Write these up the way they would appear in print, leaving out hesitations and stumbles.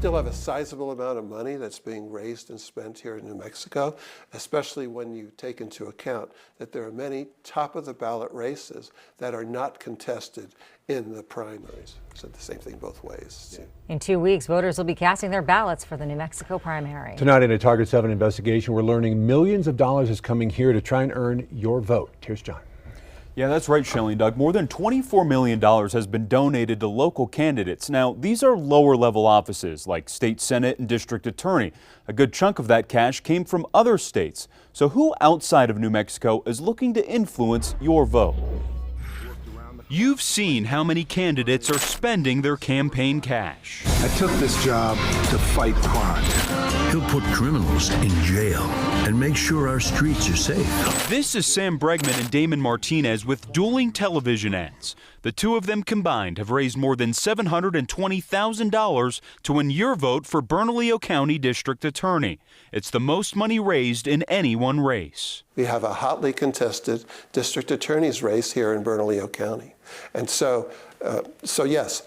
still have a sizable amount of money that's being raised and spent here in New Mexico, especially when you take into account that there are many top-of-the-ballot races that are not contested in the primaries. So the same thing both ways. In 2 weeks, voters will be casting their ballots for the New Mexico primary. Tonight in a Target 7 investigation, we're learning millions of dollars is coming here to try and earn your vote. Here's John. Yeah, that's right, Shelley and Doug. More than $24 million has been donated to local candidates. Now, these are lower level offices like state senate and district attorney. A good chunk of that cash came from other states. So who outside of New Mexico is looking to influence your vote? You've seen how many candidates are spending their campaign cash. I took this job to fight crime. He'll put criminals in jail and make sure our streets are safe. This is Sam Bregman and Damon Martinez with dueling television ads. The two of them combined have raised more than $720,000 to win your vote for Bernalillo County District Attorney. It's the most money raised in any one race. We have a hotly contested district attorney's race here in Bernalillo County. And so yes,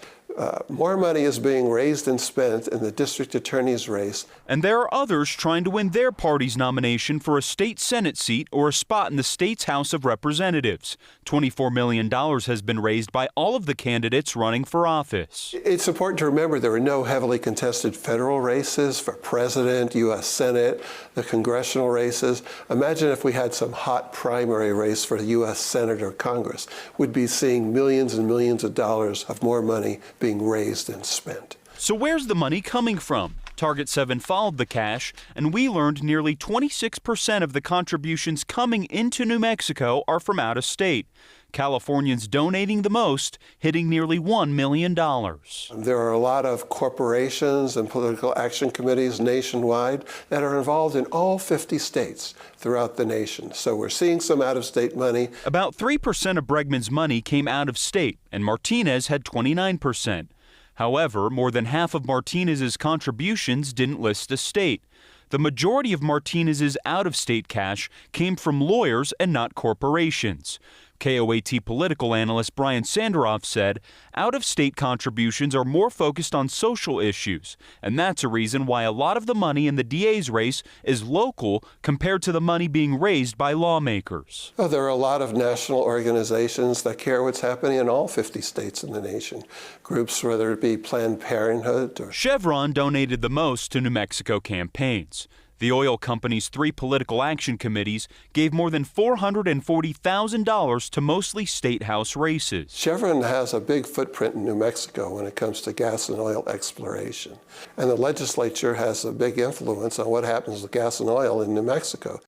more money is being raised and spent in the district attorney's race. And there are others trying to win their party's nomination for a state Senate seat or a spot in the state's House of Representatives. $24 million has been raised by all of the candidates running for office. It's important to remember there are no heavily contested federal races for president, U.S. Senate, the congressional races. Imagine if we had some hot primary race for the U.S. Senate or Congress. We'd be seeing millions and millions of dollars of more money being raised and spent. So where's the money coming from? Target 7 followed the cash, and we learned nearly 26% of the contributions coming into New Mexico are from out of state. Californians donating the most, hitting nearly $1 million. There are a lot of corporations and political action committees nationwide that are involved in all 50 states throughout the nation. So we're seeing some out-of-state money. About 3% of Bregman's money came out of state, and Martinez had 29%. However, more than half of Martinez's contributions didn't list a state. The majority of Martinez's out-of-state cash came from lawyers and not corporations. KOAT political analyst Brian Sanderoff said out-of-state contributions are more focused on social issues, and that's a reason why a lot of the money in the DA's race is local compared to the money being raised by lawmakers. Oh, there are a lot of national organizations that care what's happening in all 50 states in the nation. Groups, whether it be Planned Parenthood or Chevron donated the most to New Mexico campaigns. The oil company's 3 political action committees gave more than $440,000 to mostly state house races. Chevron has a big footprint in New Mexico when it comes to gas and oil exploration. And the legislature has a big influence on what happens with gas and oil in New Mexico.